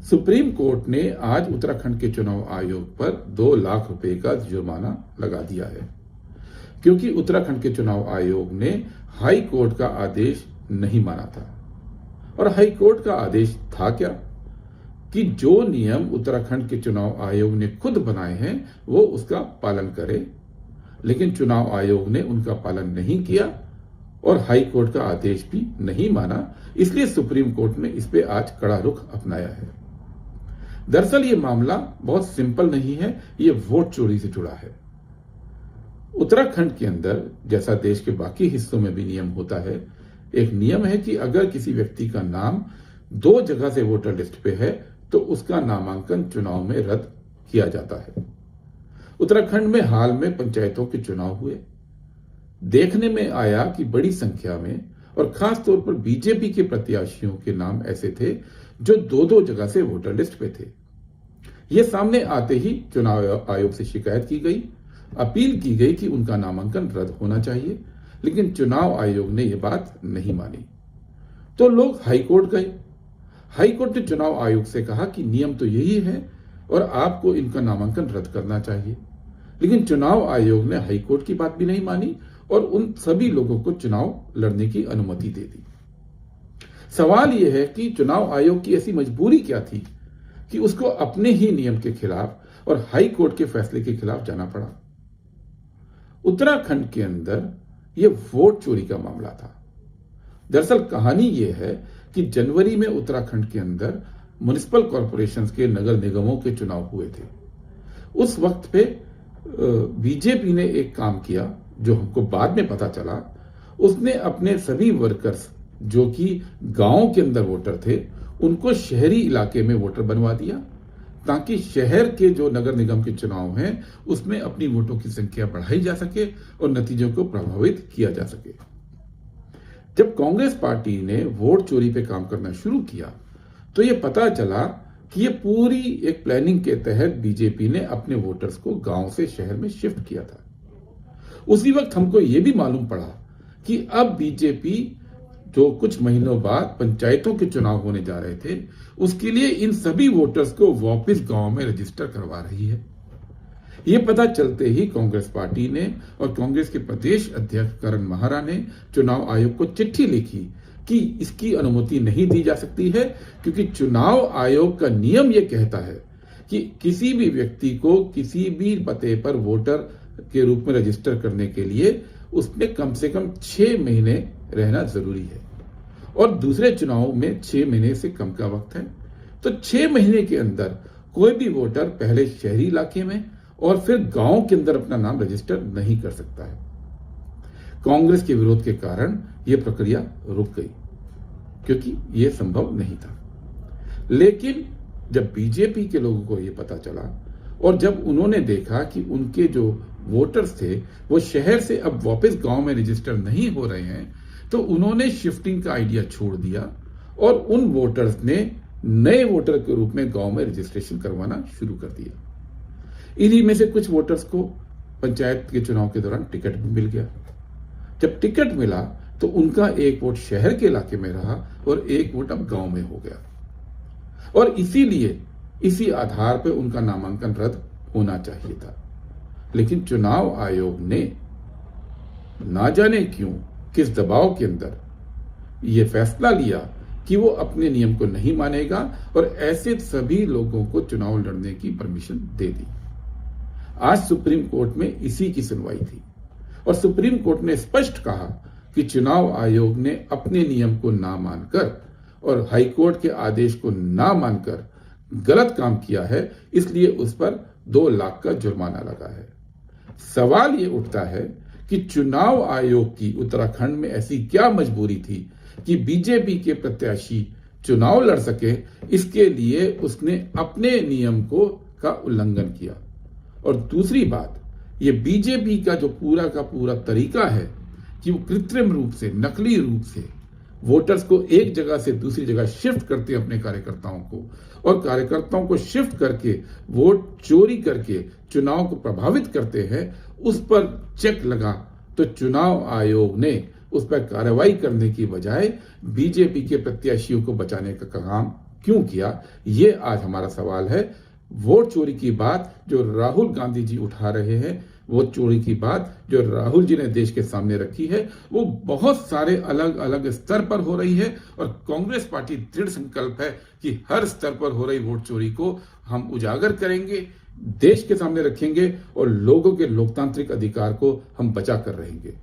Supreme court ने आज उत्तराखंड के चुनाव आयोग पर 2 लाख रुपए का जुर्माना लगा दिया है, क्योंकि उत्तराखंड के चुनाव आयोग ने हाई कोर्ट का आदेश नहीं माना था। और हाई कोर्ट का आदेश था क्या कि जो नियम उत्तराखंड के चुनाव आयोग ने खुद बनाए हैं वो उसका पालन करे, लेकिन चुनाव आयोग ने उनका पालन नहीं किया और हाई कोर्ट का आदेश भी नहीं माना। इसलिए सुप्रीम कोर्ट ने इस पे आज कड़ा रुख अपनाया है। दरअसल ये मामला बहुत सिंपल नहीं है, ये वोट चोरी से जुड़ा है। उत्तराखंड के अंदर, जैसा देश के बाकी हिस्सों में भी नियम होता है, एक नियम है कि अगर किसी व्यक्ति का नाम 2 जगह से वोटर लिस्ट पे है तो उसका नामांकन चुनाव में रद्द किया जाता है। उत्तराखंड में हाल में पंचायतों के चुनाव हुए। देखने में आया कि बड़ी संख्या में और खास तौर पर बीजेपी के प्रत्याशियों के नाम ऐसे थे जो 2-2 जगह से वोटर लिस्ट पे थे। यह सामने आते ही चुनाव आयोग से शिकायत की गई, अपील की गई कि उनका नामांकन रद्द होना चाहिए, लेकिन चुनाव आयोग ने यह बात नहीं मानी। तो लोग हाई कोर्ट गए। हाई कोर्ट ने चुनाव आयोग से कहा कि नियम तो यही है और आपको इनका नामांकन रद्द करना चाहिए, लेकिन चुनाव आयोग ने हाई कोर्ट की बात भी नहीं मानी और उन सभी लोगों को चुनाव लड़ने की अनुमति दे दी। सवाल यह है कि चुनाव आयोग की ऐसी मजबूरी क्या थी कि उसको अपने ही नियम के खिलाफ और हाई कोर्ट के फैसले के खिलाफ जाना पड़ा। उत्तराखंड के अंदर यह वोट चोरी का मामला था। दरअसल कहानी यह है कि जनवरी में उत्तराखंड के अंदर म्युनिसिपल कॉरपोरेशंस के नगर निगमों के चुनाव हुए थे। उस वक्त पे बीजेपी ने एक काम किया जो हमको बाद में पता चला। उसने अपने सभी वर्कर्स जो कि गांव के अंदर वोटर थे उनको शहरी इलाके में वोटर बनवा दिया, ताकि शहर के जो नगर निगम के चुनाव हैं उसमें अपनी वोटों की संख्या बढ़ाई जा सके और नतीजों को प्रभावित किया जा सके। जब कांग्रेस पार्टी ने वोट चोरी पे काम करना शुरू किया तो यह पता चला कि यह पूरी एक प्लानिंग के तहत बीजेपी ने अपने वोटर्स को गांव से शहर में शिफ्ट किया था। उसी वक्त हमको यह भी मालूम पड़ा कि अब बीजेपी जो कुछ महीनों बाद पंचायतों के चुनाव होने जा रहे थे उसके लिए इन सभी वोटर्स को वापस गांव में रजिस्टर करवा रही है। यह पता चलते ही कांग्रेस पार्टी ने और कांग्रेस के प्रदेश अध्यक्ष करण माहरा ने चुनाव आयोग को चिट्ठी लिखी कि इसकी अनुमति नहीं दी जा सकती है, क्योंकि चुनाव आयोग का नियम यह कहता है कि किसी भी व्यक्ति को किसी भी पते पर वोटर के रूप में रजिस्टर करने के लिए उसमें कम से कम 6 महीने रहना जरूरी है और दूसरे चुनाव में 6 महीने से कम का वक्त है। तो 6 महीने के अंदर कोई भी वोटर पहले शहरी इलाके में और फिर गांव के अंदर अपना नाम रजिस्टर नहीं कर सकता है। कांग्रेस के विरोध के कारण यह प्रक्रिया रुक गई, क्योंकि यह संभव नहीं था। लेकिन जब बीजेपी के लोगों को यह पता चला और जब उन्होंने देखा कि उनके जो वोटर्स थे वो शहर से अब वापस गांव में रजिस्टर नहीं हो रहे हैं, तो उन्होंने शिफ्टिंग का आइडिया छोड़ दिया और उन वोटर्स ने नए वोटर के रूप में गांव में रजिस्ट्रेशन करवाना शुरू कर दिया। इन्हीं में से कुछ वोटर्स को पंचायत के चुनाव के दौरान टिकट भी मिल गया। जब टिकट मिला तो उनका एक वोट शहर के इलाके में रहा और एक वोट अब गांव में हो गया, और इसीलिए इसी आधार पर उनका नामांकन रद्द होना चाहिए था। लेकिन चुनाव आयोग ने ना जाने क्यों किस दबाव के अंदर यह फैसला लिया कि वो अपने नियम को नहीं मानेगा और ऐसे सभी लोगों को चुनाव लड़ने की परमिशन दे दी। आज सुप्रीम कोर्ट में इसी की सुनवाई थी और सुप्रीम कोर्ट ने स्पष्ट कहा कि चुनाव आयोग ने अपने नियम को ना मानकर और हाई कोर्ट के आदेश को ना मानकर गलत काम किया है, इसलिए उस पर 2 लाख का जुर्माना लगा है। सवाल ये उठता है कि चुनाव आयोग की उत्तराखंड में ऐसी क्या मजबूरी थी कि बीजेपी के प्रत्याशी चुनाव लड़ सके, इसके लिए उसने अपने नियम का उल्लंघन किया। और दूसरी बात, ये बीजेपी का जो पूरा का पूरा तरीका है कि वो कृत्रिम रूप से, नकली रूप से वोटर्स को एक जगह से दूसरी जगह शिफ्ट करते हैं अपने कार्यकर्ताओं को, और कार्यकर्ताओं को शिफ्ट करके वोट चोरी करके चुनाव को प्रभावित करते हैं, उस पर चेक लगा तो चुनाव आयोग ने उस पर कार्रवाई करने की बजाय बीजेपी के प्रत्याशियों को बचाने का काम क्यों किया, ये आज हमारा सवाल है। वोट चोरी की बात जो राहुल गांधी जी उठा रहे हैं, वोट चोरी की बात जो राहुल जी ने देश के सामने रखी है, वो बहुत सारे अलग अलग स्तर पर हो रही है और कांग्रेस पार्टी दृढ़ संकल्प है कि हर स्तर पर हो रही वोट चोरी को हम उजागर करेंगे, देश के सामने रखेंगे और लोगों के लोकतांत्रिक अधिकार को हम बचा कर रहेंगे।